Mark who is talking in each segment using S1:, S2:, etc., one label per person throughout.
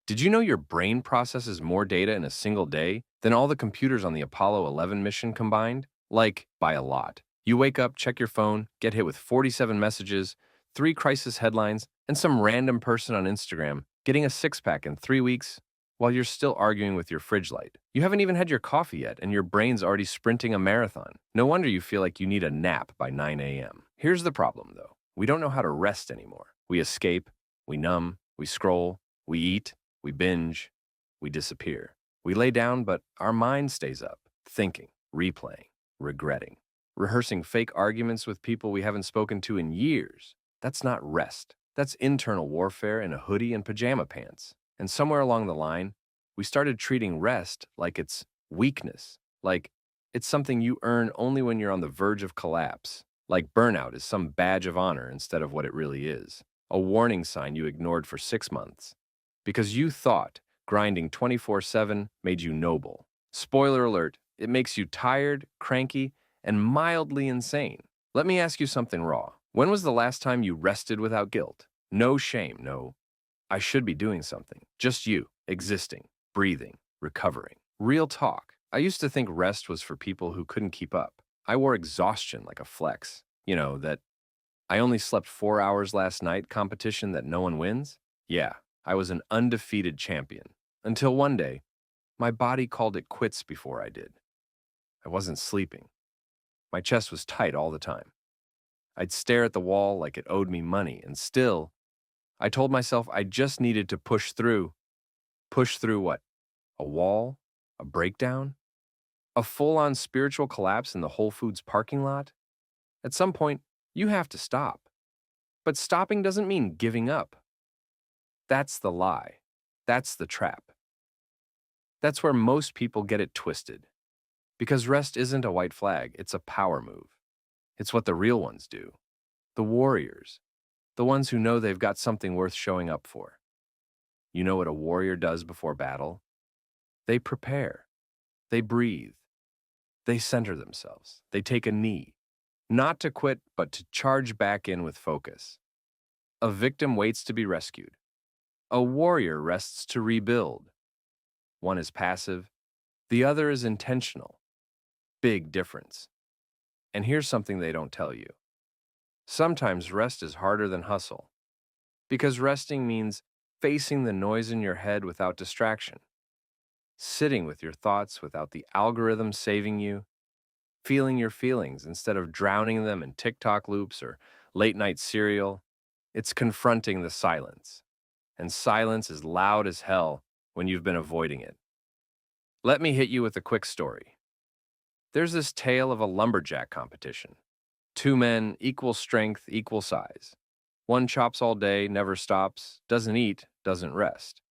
S1: Did you know your brain processes more data in a single day than all the computers on the Apollo 11 mission combined? Like, by a lot. You wake up, check your phone, get hit with 47 messages, 3 crisis headlines, and some random person on Instagram getting a six-pack in 3 weeks while you're still arguing with your fridge light. You haven't even had your coffee yet, and your brain's already sprinting a marathon. No wonder you feel like you need a nap by 9 a.m. Here's the problem, though. We don't know how to rest anymore. We escape, we numb, we scroll, we eat, we binge, we disappear. We lay down, but our mind stays up, thinking, replaying, regretting, rehearsing fake arguments with people we haven't spoken to in years. That's not rest. That's internal warfare in a hoodie and pajama pants. And somewhere along the line, we started treating rest like it's weakness, like it's something you earn only when you're on the verge of collapse, like burnout is some badge of honor instead of what it really is, a warning sign you ignored for 6 months because you thought grinding 24/7 made you noble. Spoiler alert, it makes you tired, cranky, and mildly insane. Let me ask you something raw. When was the last time you rested without guilt? No shame, no, I should be doing something. Just you, existing, breathing, recovering. Real talk. I used to think rest was for people who couldn't keep up. I wore exhaustion like a flex. You know, that I only slept 4 hours last night competition that no one wins? Yeah, I was an undefeated champion. Until one day, my body called it quits before I did. I wasn't sleeping. My chest was tight all the time. I'd stare at the wall like it owed me money, and still, I told myself I just needed to push through. Push through what? A wall? A breakdown? A full-on spiritual collapse in the Whole Foods parking lot? At some point, you have to stop. But stopping doesn't mean giving up. That's the lie. That's the trap. That's where most people get it twisted. Because rest isn't a white flag, it's a power move. It's what the real ones do. The warriors. The ones who know they've got something worth showing up for. You know what a warrior does before battle? They prepare. They breathe. They center themselves. They take a knee. Not to quit, but to charge back in with focus. A victim waits to be rescued. A warrior rests to rebuild. One is passive. The other is intentional. Big difference. And here's something they don't tell you. Sometimes rest is harder than hustle. Because resting means facing the noise in your head without distraction. Sitting with your thoughts without the algorithm saving you. Feeling your feelings instead of drowning them in TikTok loops or late night cereal. It's confronting the silence. And silence is loud as hell when you've been avoiding it. Let me hit you with a quick story. There's this tale of a lumberjack competition. Two men, equal strength, equal size. One chops all day, never stops, doesn't eat, doesn't rest.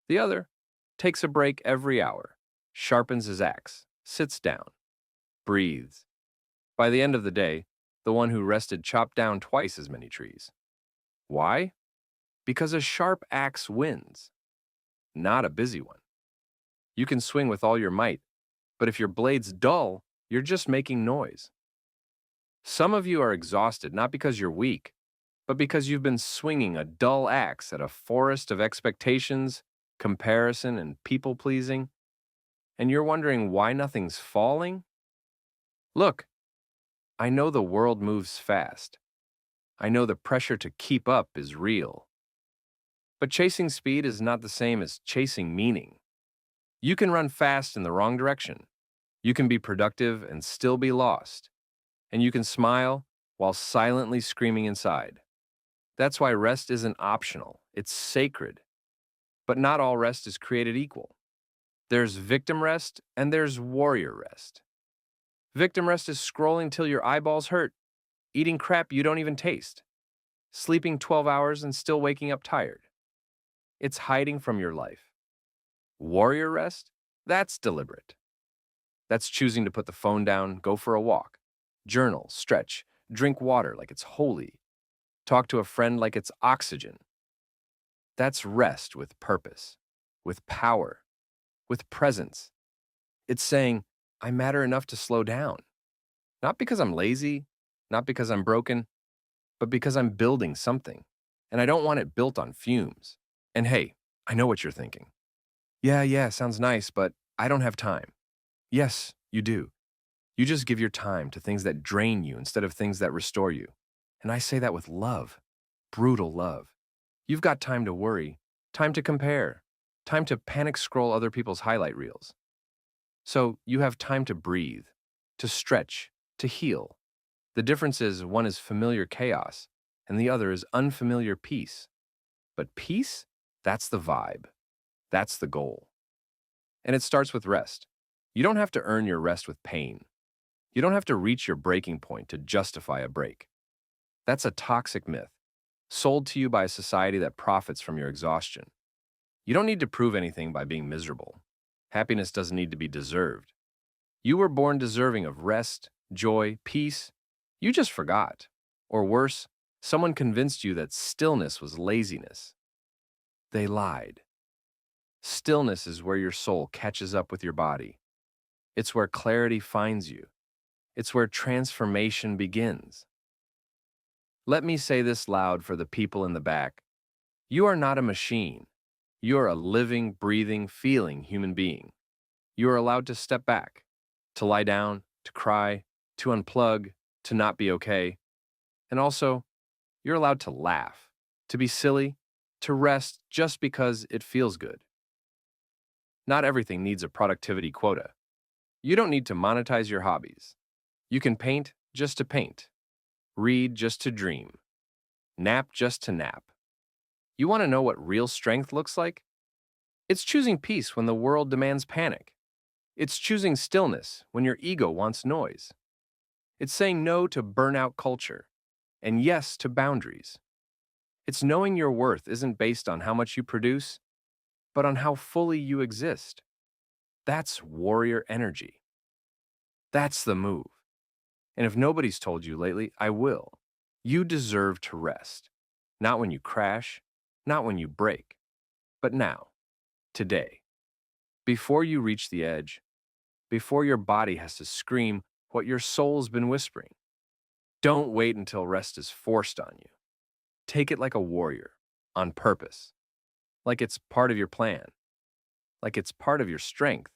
S1: The other takes a break every hour, sharpens his axe, sits down, breathes. By the end of the day, the one who rested chopped down twice as many trees. Why? Because a sharp axe wins, not a busy one. You can swing with all your might, but if your blade's dull, you're just making noise. Some of you are exhausted not because you're weak, but because you've been swinging a dull axe at a forest of expectations, comparison, and people-pleasing, and you're wondering why nothing's falling? Look, I know the world moves fast. I know the pressure to keep up is real. But chasing speed is not the same as chasing meaning. You can run fast in the wrong direction. You can be productive and still be lost. And you can smile while silently screaming inside. That's why rest isn't optional, it's sacred. But not all rest is created equal. There's victim rest and there's warrior rest. Victim rest is scrolling till your eyeballs hurt, eating crap you don't even taste, sleeping 12 hours and still waking up tired. It's hiding from your life. Warrior rest? That's deliberate. That's choosing to put the phone down, go for a walk, journal, stretch, drink water like it's holy, talk to a friend like it's oxygen. That's rest with purpose, with power, with presence. It's saying, I matter enough to slow down. Not because I'm lazy, not because I'm broken, but because I'm building something. And I don't want it built on fumes. And hey, I know what you're thinking. Yeah, sounds nice, but I don't have time. Yes, you do. You just give your time to things that drain you instead of things that restore you. And I say that with love, brutal love. You've got time to worry, time to compare, time to panic scroll other people's highlight reels. So you have time to breathe, to stretch, to heal. The difference is one is familiar chaos and the other is unfamiliar peace. But peace, that's the vibe. That's the goal. And it starts with rest. You don't have to earn your rest with pain. You don't have to reach your breaking point to justify a break. That's a toxic myth, sold to you by a society that profits from your exhaustion. You don't need to prove anything by being miserable. Happiness doesn't need to be deserved. You were born deserving of rest, joy, peace. You just forgot. Or worse, someone convinced you that stillness was laziness. They lied. Stillness is where your soul catches up with your body. It's where clarity finds you. It's where transformation begins. Let me say this loud for the people in the back. You are not a machine. You are a living, breathing, feeling human being. You are allowed to step back, to lie down, to cry, to unplug, to not be okay. And also, you're allowed to laugh, to be silly, to rest just because it feels good. Not everything needs a productivity quota. You don't need to monetize your hobbies. You can paint just to paint, read just to dream, nap just to nap. You want to know what real strength looks like? It's choosing peace when the world demands panic. It's choosing stillness when your ego wants noise. It's saying no to burnout culture and yes to boundaries. It's knowing your worth isn't based on how much you produce, but on how fully you exist. That's warrior energy. That's the move. And if nobody's told you lately, I will. You deserve to rest. Not when you crash, not when you break, but now, today. Before you reach the edge, before your body has to scream what your soul's been whispering. Don't wait until rest is forced on you. Take it like a warrior, on purpose, like it's part of your plan, like it's part of your strength,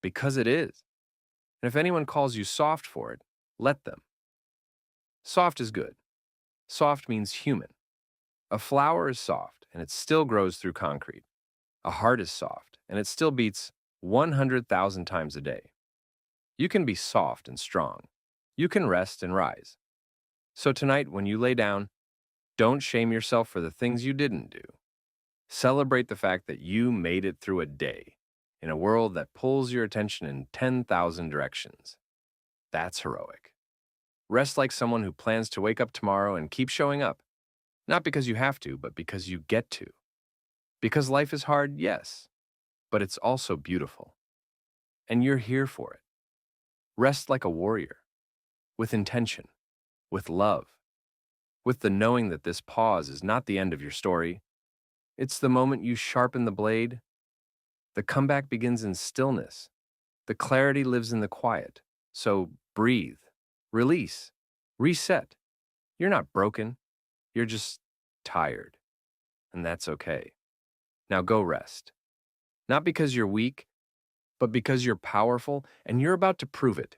S1: because it is. And if anyone calls you soft for it, let them. Soft is good. Soft means human. A flower is soft, and it still grows through concrete. A heart is soft, and it still beats 100,000 times a day. You can be soft and strong. You can rest and rise. So tonight, when you lay down, don't shame yourself for the things you didn't do. Celebrate the fact that you made it through a day in a world that pulls your attention in 10,000 directions. That's heroic. Rest like someone who plans to wake up tomorrow and keep showing up. Not because you have to, but because you get to. Because life is hard, yes, but it's also beautiful. And you're here for it. Rest like a warrior, with intention, with love, with the knowing that this pause is not the end of your story. It's the moment you sharpen the blade. The comeback begins in stillness. The clarity lives in the quiet. So breathe, release, reset. You're not broken. You're just tired. And that's okay. Now go rest. Not because you're weak, but because you're powerful and you're about to prove it.